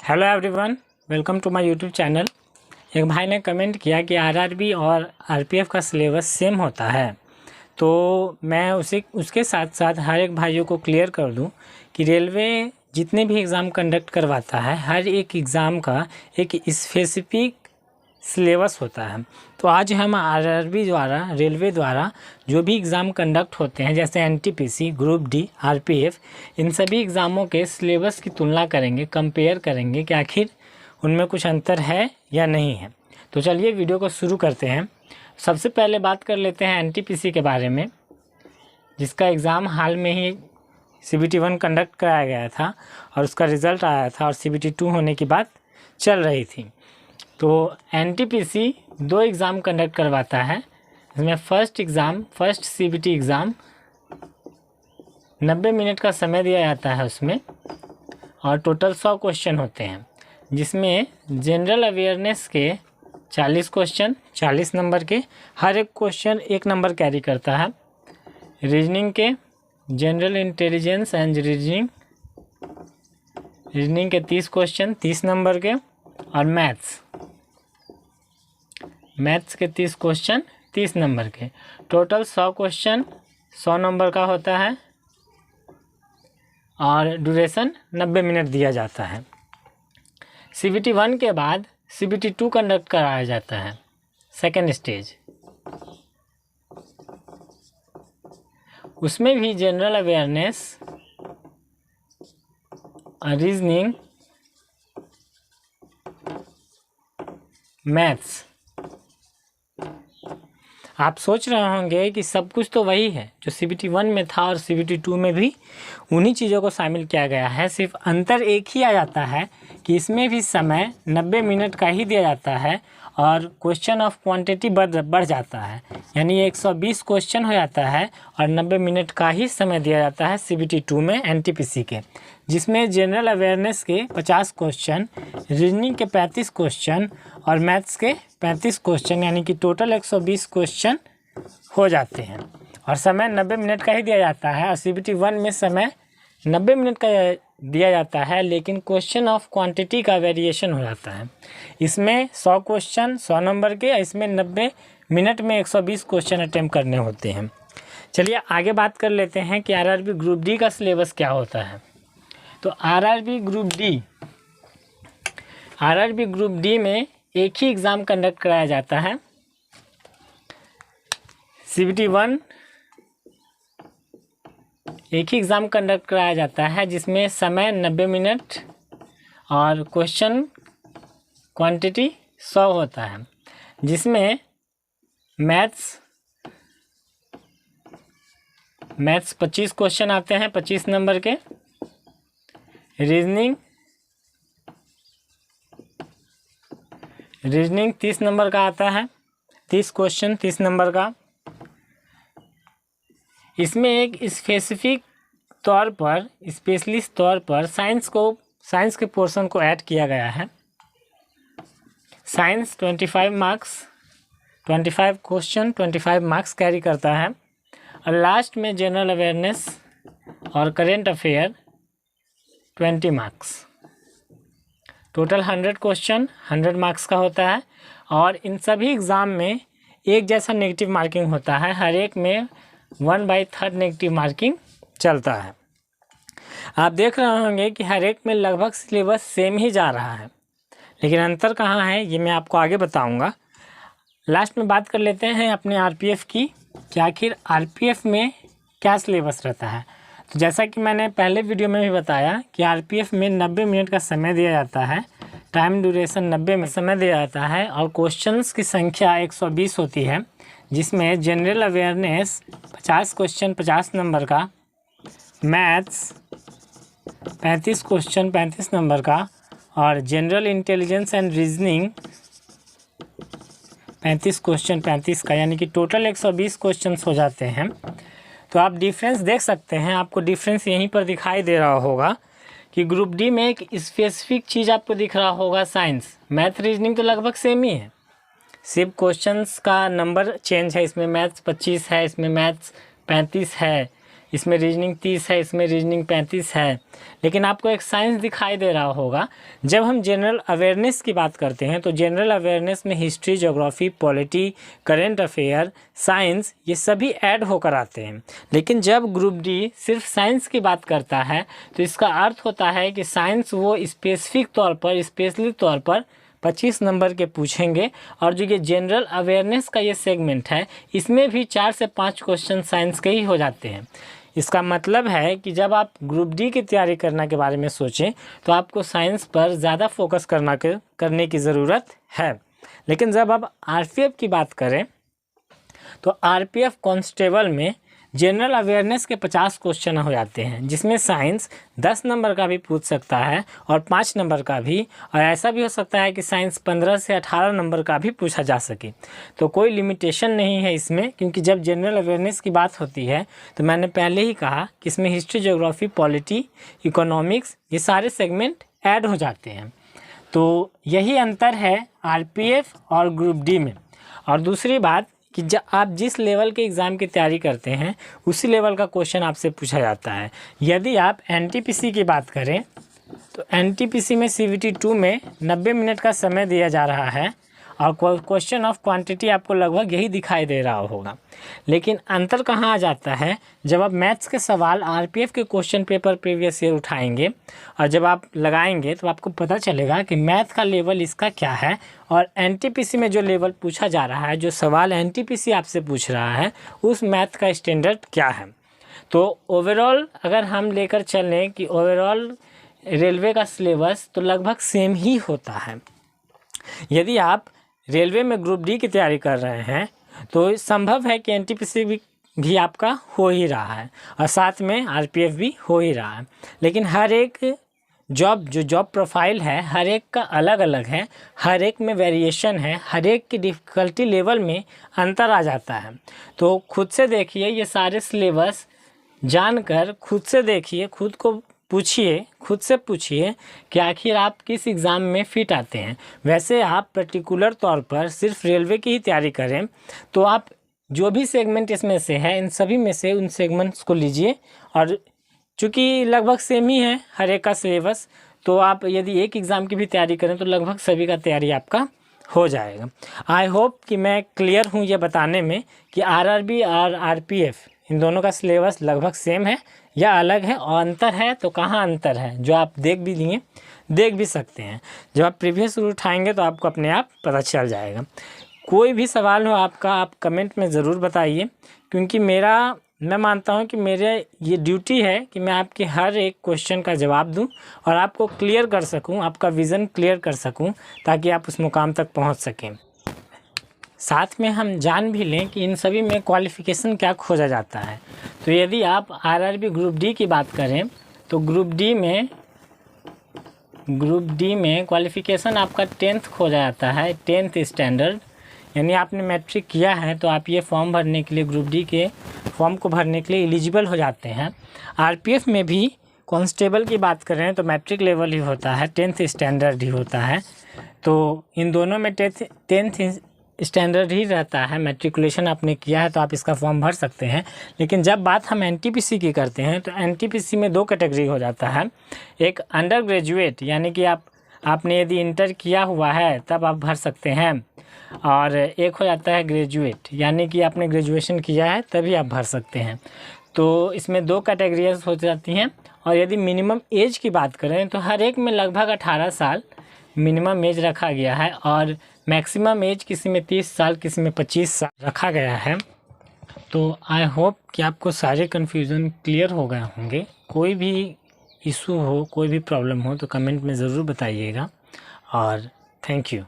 Hello everyone, welcome to my YouTube channel. एक भाई ने कमेंट किया कि आरआरबी और आरपीएफ का सिलेबस सेम होता है, तो मैं उसके साथ साथ हर एक भाइयों को क्लियर कर दूं कि रेलवे जितने भी एग्ज़ाम कंडक्ट करवाता है, हर एक एग्ज़ाम का एक स्पेसिफिक सिलेबस होता है। तो आज हम आरआरबी द्वारा, रेलवे द्वारा जो भी एग्ज़ाम कंडक्ट होते हैं, जैसे एनटीपीसी, ग्रुप डी, आरपीएफ, इन सभी एग्ज़ामों के सिलेबस की तुलना करेंगे, कंपेयर करेंगे कि आखिर उनमें कुछ अंतर है या नहीं है। तो चलिए वीडियो को शुरू करते हैं। सबसे पहले बात कर लेते हैं एनटीपीसी के बारे में, जिसका एग्ज़ाम हाल में ही CBT 1 कंडक्ट कराया गया था और उसका रिज़ल्ट आया था और CBT 2 होने की बात चल रही थी। तो एनटीपीसी 2 एग्ज़ाम कंडक्ट करवाता है। इसमें फर्स्ट CBT एग्ज़ाम 90 मिनट का समय दिया जाता है उसमें, और टोटल 100 क्वेश्चन होते हैं, जिसमें जनरल अवेयरनेस के 40 क्वेश्चन 40 नंबर के, हर एक क्वेश्चन 1 नंबर कैरी करता है। रीजनिंग के जनरल इंटेलिजेंस एंड रीजनिंग के 30 क्वेश्चन 30 नंबर के, और मैथ्स के 30 क्वेश्चन 30 नंबर के। टोटल 100 क्वेश्चन 100 नंबर का होता है और ड्यूरेशन 90 मिनट दिया जाता है। CBT 1 के बाद CBT 2 कंडक्ट कराया जाता है, सेकेंड स्टेज। उसमें भी जनरल अवेयरनेस, रीजनिंग, मैथ्स। आप सोच रहे होंगे कि सब कुछ तो वही है जो CBT 1 में था और CBT 2 में भी उन्हीं चीज़ों को शामिल किया गया है। सिर्फ अंतर एक ही आ जाता है कि इसमें भी समय 90 मिनट का ही दिया जाता है और क्वेश्चन ऑफ क्वांटिटी बढ़ जाता है, यानी 120 क्वेश्चन हो जाता है और 90 मिनट का ही समय दिया जाता है CBT 2 में एनटीपीसी के, जिसमें जनरल अवेयरनेस के 50 क्वेश्चन, रीजनिंग के 35 क्वेश्चन और मैथ्स के 35 क्वेश्चन, यानी कि टोटल 120 क्वेश्चन हो जाते हैं और समय 90 मिनट का ही दिया जाता है। और CBT 1 में समय 90 मिनट का दिया जाता है, लेकिन क्वेश्चन ऑफ क्वांटिटी का वेरिएशन हो जाता है। इसमें 100 क्वेश्चन 100 नंबर के, इसमें 90 मिनट में 120 क्वेश्चन अटेम्प्ट करने होते हैं। चलिए आगे बात कर लेते हैं कि आरआरबी ग्रुप डी का सिलेबस क्या होता है। तो आरआरबी ग्रुप डी में एक ही एग्ज़ाम कंडक्ट कराया जाता है। CBT 1 एक ही एग्ज़ाम कंडक्ट कराया जाता है, जिसमें समय 90 मिनट और क्वेश्चन क्वांटिटी 100 होता है, जिसमें मैथ्स 25 क्वेश्चन आते हैं 25 नंबर के। रीजनिंग 30 नंबर का आता है, 30 क्वेश्चन 30 नंबर का। इसमें एक स्पेसिफिक तौर पर, स्पेशलिस्ट तौर पर साइंस के पोर्शन को ऐड किया गया है। Science 25 marks, 25 question 25 marks carry करता है। और लास्ट में जनरल अवेयरनेस और current affair 20 marks. Total 100 question 100 marks का होता है। और इन सभी एग्ज़ाम में एक जैसा नेगेटिव मार्किंग होता है, हर एक में 1/3 नेगेटिव मार्किंग चलता है। आप देख रहे होंगे कि हर एक में लगभग सिलेबस सेम ही जा रहा है, लेकिन अंतर कहाँ है ये मैं आपको आगे बताऊंगा। लास्ट में बात कर लेते हैं अपने आरपीएफ की, कि आखिर आरपीएफ में क्या सिलेबस रहता है। तो जैसा कि मैंने पहले वीडियो में भी बताया कि आरपीएफ में 90 मिनट का समय दिया जाता है, टाइम ड्यूरेशन 90 में समय दिया जाता है, और क्वेश्चंस की संख्या 120 होती है, जिसमें जनरल अवेयरनेस 50 क्वेश्चन 50 नंबर का, मैथ्स 35 क्वेश्चन 35 नंबर का, और general intelligence and reasoning 35 question 35 का, यानी कि टोटल 120 क्वेश्चंस हो जाते हैं। तो आप डिफरेंस देख सकते हैं, आपको डिफरेंस यहीं पर दिखाई दे रहा होगा कि ग्रुप डी में एक स्पेसिफिक चीज़ आपको दिख रहा होगा, साइंस। मैथ रीजनिंग तो लगभग सेम ही है, सिर्फ क्वेश्चंस का नंबर चेंज है। इसमें मैथ्स 25 है, इसमें मैथ्स 35 है, इसमें रीजनिंग 30 है, इसमें रीजनिंग 35 है, लेकिन आपको एक साइंस दिखाई दे रहा होगा। जब हम जनरल अवेयरनेस की बात करते हैं तो जनरल अवेयरनेस में history, geography, polity, current affair, science, ये सभी ऐड होकर आते हैं। लेकिन जब ग्रुप डी सिर्फ साइंस की बात करता है तो इसका अर्थ होता है कि साइंस वो स्पेसिफिक तौर पर, स्पेशली तौर पर 25 नंबर के पूछेंगे। और जो ये जनरल अवेयरनेस का ये सेगमेंट है, इसमें भी 4 से 5 क्वेश्चन साइंस के ही हो जाते हैं। इसका मतलब है कि जब आप ग्रुप डी की तैयारी करने के बारे में सोचें तो आपको साइंस पर ज़्यादा फोकस करने की ज़रूरत है। लेकिन जब आप आरपीएफ की बात करें तो आरपीएफ कांस्टेबल में जनरल अवेयरनेस के 50 क्वेश्चन हो जाते हैं, जिसमें साइंस 10 नंबर का भी पूछ सकता है और 5 नंबर का भी, और ऐसा भी हो सकता है कि साइंस 15 से 18 नंबर का भी पूछा जा सके। तो कोई लिमिटेशन नहीं है इसमें, क्योंकि जब जनरल अवेयरनेस की बात होती है तो मैंने पहले ही कहा कि इसमें हिस्ट्री, ज्योग्राफी, पॉलिटी, इकोनॉमिक्स, ये सारे सेगमेंट ऐड हो जाते हैं। तो यही अंतर है आरपीएफ और ग्रुप डी में। और दूसरी बात कि जब आप जिस लेवल के एग्ज़ाम की तैयारी करते हैं उसी लेवल का क्वेश्चन आपसे पूछा जाता है। यदि आप एनटीपीसी की बात करें तो एनटीपीसी में सीवीटी 2 में 90 मिनट का समय दिया जा रहा है और क्वेश्चन ऑफ क्वांटिटी आपको लगभग यही दिखाई दे रहा होगा। लेकिन अंतर कहाँ आ जाता है, जब आप मैथ्स के सवाल आरपीएफ के क्वेश्चन पेपर प्रीवियस ईयर उठाएंगे और जब आप लगाएंगे तो आपको पता चलेगा कि मैथ का लेवल इसका क्या है और एनटीपीसी में जो लेवल पूछा जा रहा है, जो सवाल एनटीपीसी आपसे पूछ रहा है, उस मैथ का स्टैंडर्ड क्या है। तो ओवरऑल अगर हम लेकर चलें कि ओवरऑल रेलवे का सिलेबस तो लगभग सेम ही होता है। यदि आप रेलवे में ग्रुप डी की तैयारी कर रहे हैं तो संभव है कि एनटीपीसी भी आपका हो ही रहा है और साथ में आरपीएफ भी हो ही रहा है। लेकिन हर एक जॉब प्रोफाइल है, हर एक का अलग अलग है, हर एक में वेरिएशन है, हर एक की डिफ़िकल्टी लेवल में अंतर आ जाता है। तो खुद से देखिए, ये सारे सिलेबस जानकर खुद से देखिए, खुद को पूछिए, खुद से पूछिए कि आखिर आप किस एग्ज़ाम में फ़िट आते हैं। वैसे आप पर्टिकुलर तौर पर सिर्फ रेलवे की ही तैयारी करें तो आप जो भी सेगमेंट इसमें से है, इन सभी में से उन सेगमेंट्स को लीजिए। और चूँकि लगभग सेम ही है हर एक का सिलेबस, तो आप यदि एक एग्ज़ाम की भी तैयारी करें तो लगभग सभी का तैयारी आपका हो जाएगा। आई होप कि मैं क्लियर हूँ ये बताने में कि आरआरबी और आरपीएफ इन दोनों का सिलेबस लगभग सेम है या अलग है, और अंतर है तो कहाँ अंतर है जो आप देख भी सकते हैं। जब आप प्रीवियस उठाएंगे तो आपको अपने आप पता चल जाएगा। कोई भी सवाल हो आपका, आप कमेंट में ज़रूर बताइए, क्योंकि मैं मानता हूँ कि मेरे ये ड्यूटी है कि मैं आपके हर एक क्वेश्चन का जवाब दूं और आपको क्लियर कर सकूं, आपका विज़न क्लियर कर सकूं, ताकि आप उस मुकाम तक पहुँच सकें। साथ में हम जान भी लें कि इन सभी में क्वालिफ़िकेशन क्या खोजा जाता है। तो यदि आप आरआरबी ग्रुप डी की बात करें तो ग्रुप डी में क्वालिफ़िकेशन आपका 10th खोजा जाता है, 10th स्टैंडर्ड। यानी आपने मैट्रिक किया है तो आप ये फॉर्म भरने के लिए, ग्रुप डी के फॉर्म को भरने के लिए एलिजिबल हो जाते हैं। आरपीएफ में भी कांस्टेबल की बात करें तो मैट्रिक लेवल ही होता है, 10th स्टैंडर्ड ही होता है। तो इन दोनों में 10th स्टैंडर्ड ही रहता है। मैट्रिकुलेशन आपने किया है तो आप इसका फॉर्म भर सकते हैं। लेकिन जब बात हम एनटीपीसी की करते हैं तो एनटीपीसी में 2 कैटेगरी हो जाता है। एक अंडर ग्रेजुएट, यानी कि आपने यदि इंटर किया हुआ है तब आप भर सकते हैं, और एक हो जाता है ग्रेजुएट, यानी कि आपने ग्रेजुएशन किया है तभी आप भर सकते हैं। तो इसमें 2 कैटेगरीज हो जाती हैं। और यदि मिनिमम एज की बात करें तो हर एक में लगभग 18 साल मिनिमम एज रखा गया है, और मैक्सिमम एज किसी में 30 साल, किसी में 25 साल रखा गया है। तो आई होप कि आपको सारे कन्फ्यूज़न क्लियर हो गए होंगे। कोई भी इशू हो, कोई भी प्रॉब्लम हो तो कमेंट में ज़रूर बताइएगा, और थैंक यू।